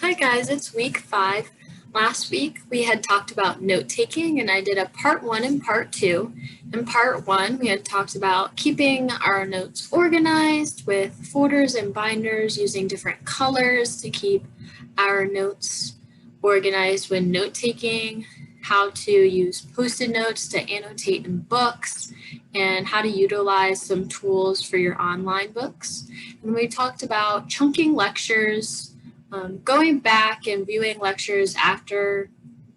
Hi guys, it's week 5. Last week we had talked about note-taking and I did a part 1 and part 2. In part 1 we had talked about keeping our notes organized with folders and binders using different colors to keep our notes organized when note-taking, how to use post-it notes to annotate in books, and how to utilize some tools for your online books. And we talked about chunking lectures, going back and viewing lectures after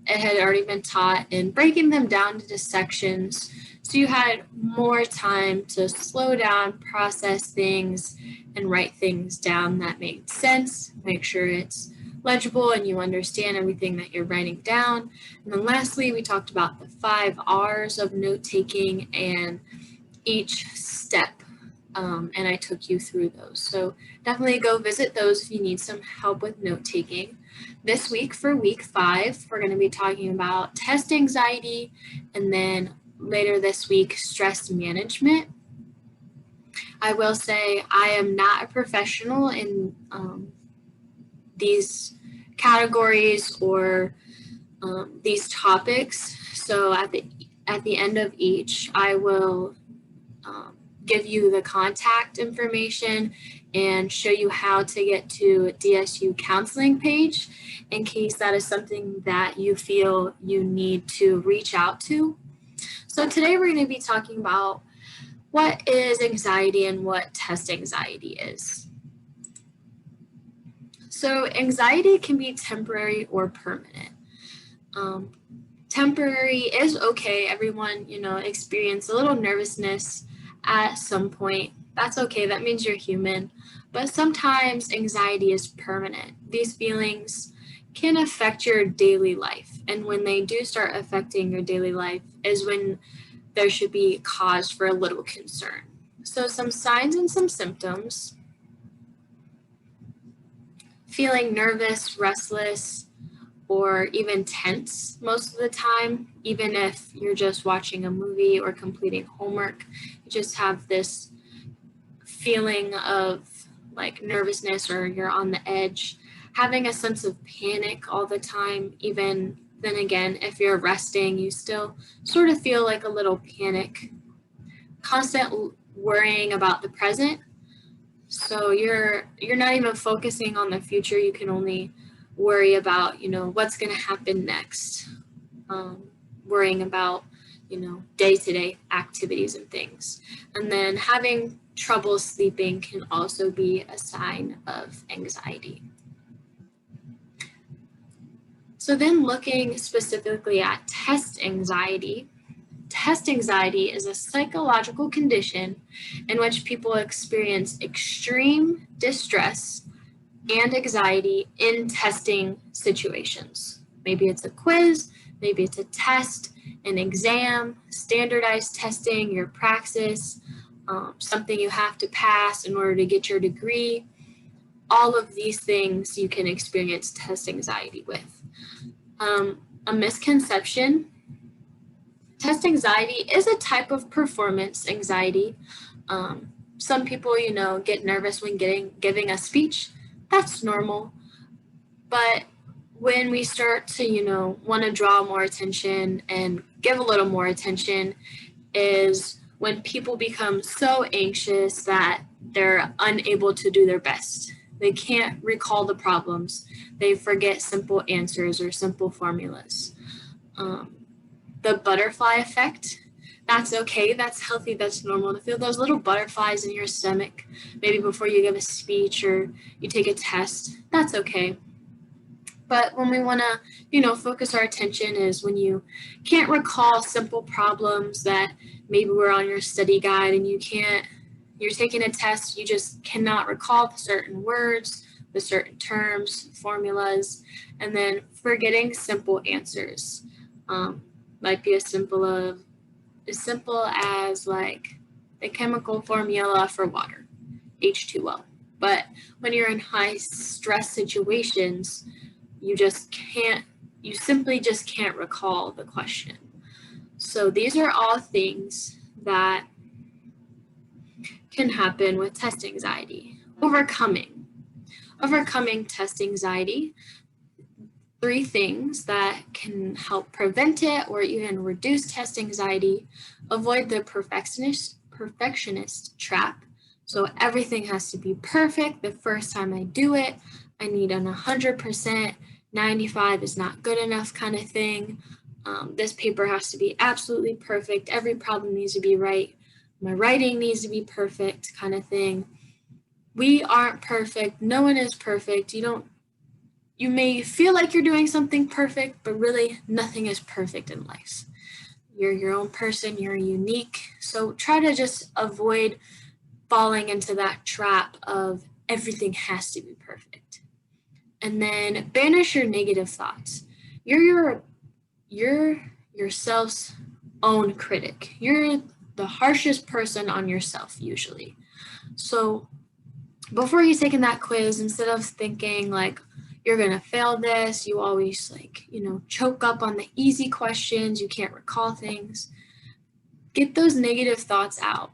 it had already been taught and breaking them down into sections so you had more time to slow down, process things, and write things down that made sense. Make sure it's legible and you understand everything that you're writing down. And then lastly, we talked about the 5 R's of note-taking and each step. And I took you through those. So definitely go visit those if you need some help with note-taking. This week for week 5, we're going to be talking about test anxiety, and then later this week, stress management. I will say I am not a professional in these categories or these topics. So at the end of each, I will give you the contact information and show you how to get to DSU counseling page in case that is something that you feel you need to reach out to. So today we're going to be talking about what is anxiety and what test anxiety is. So anxiety can be temporary or permanent. Temporary is okay. Everyone, experience a little nervousness at some point. That's okay. That means you're human. But sometimes anxiety is permanent. These feelings can affect your daily life. And when they do start affecting your daily life is when there should be cause for a little concern. So some signs and some symptoms: feeling nervous, restless, or even tense most of the time, even if you're just watching a movie or completing homework. You just have this feeling of like nervousness, or you're on the edge, having a sense of panic all the time. Even then again, if you're resting, you still sort of feel like a little panic, constant worrying about the present. So you're not even focusing on the future. You can only worry about, what's going to happen next, worrying about, day-to-day activities and things. And then having trouble sleeping can also be a sign of anxiety. So then looking specifically at test anxiety is a psychological condition in which people experience extreme distress and anxiety in testing situations. Maybe it's a quiz, maybe it's a test, an exam, standardized testing, your praxis, something you have to pass in order to get your degree. All of these things you can experience test anxiety with. A misconception: test anxiety is a type of performance anxiety. Some people, get nervous when giving a speech. That's normal. But when we start to, want to draw more attention and give a little more attention is when people become so anxious that they're unable to do their best. They can't recall the problems. They forget simple answers or simple formulas. The butterfly effect, that's okay, that's healthy, that's normal to feel those little butterflies in your stomach, maybe before you give a speech or you take a test. That's okay. But when we want to, focus our attention is when you can't recall simple problems that maybe were on your study guide and you're taking a test, you just cannot recall the certain words, the certain terms, formulas, and then forgetting simple answers. Might be as simple as like the chemical formula for water, H2O. But when you're in high stress situations, you simply just can't recall the question. So these are all things that can happen with test anxiety. Overcoming. overcoming test anxiety. 3 things that can help prevent it or even reduce test anxiety. Avoid the perfectionist trap. So everything has to be perfect the first time I do it. I need an 100%, 95 is not good enough kind of thing. This paper has to be absolutely perfect. Every problem needs to be right. My writing needs to be perfect kind of thing. We aren't perfect. No one is perfect. You may feel like you're doing something perfect, but really nothing is perfect in life. You're your own person, you're unique. So try to just avoid falling into that trap of everything has to be perfect. And then banish your negative thoughts. You're yourself's own critic. You're the harshest person on yourself usually. So before you're taking that quiz, instead of thinking like, you're gonna fail this, you always choke up on the easy questions, you can't recall things. Get those negative thoughts out.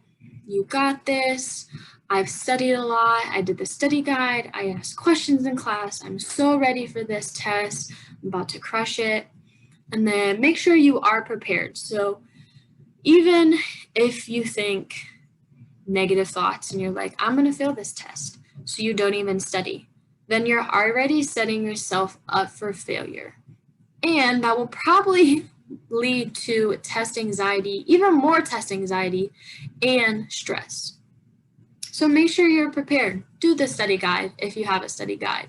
You got this, I've studied a lot, I did the study guide, I asked questions in class, I'm so ready for this test, I'm about to crush it. And then make sure you are prepared. So even if you think negative thoughts and you're like, I'm gonna fail this test, so you don't even study, then you're already setting yourself up for failure. And that will probably lead to test anxiety, even more test anxiety and stress. So make sure you're prepared. Do the study guide if you have a study guide.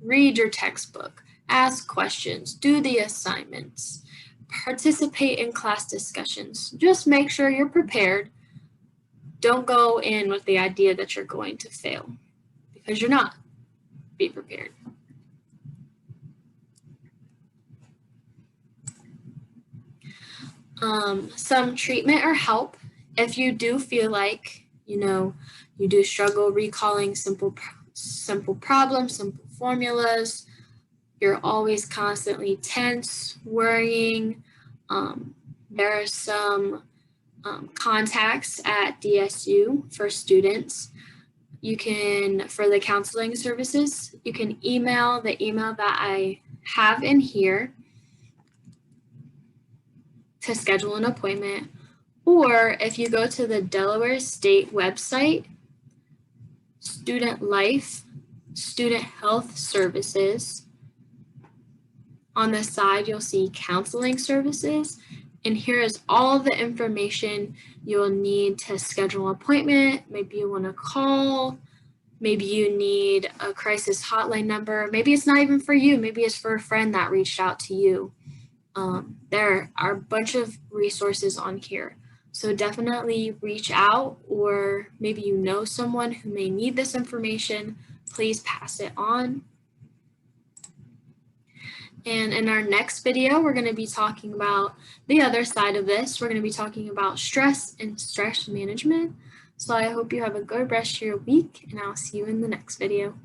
Read your textbook, ask questions, do the assignments, participate in class discussions. Just make sure you're prepared. Don't go in with the idea that you're going to fail, because you're not. Be prepared. Some treatment or help. If you do feel like, you do struggle recalling simple problems, simple formulas, you're always constantly tense, worrying, there are some contacts at DSU for students. You can, for the counseling services, you can email the email that I have in here to schedule an appointment. Or if you go to the Delaware State website, Student Life, Student Health Services, on the side you'll see counseling services. And here is all the information you'll need to schedule an appointment. Maybe you want to call. Maybe you need a crisis hotline number. Maybe it's not even for you. Maybe it's for a friend that reached out to you. There are a bunch of resources on here. So definitely reach out, or maybe you know someone who may need this information. Please pass it on. And in our next video, we're going to be talking about the other side of this. We're going to be talking about stress and stress management. So I hope you have a good rest of your week, and I'll see you in the next video.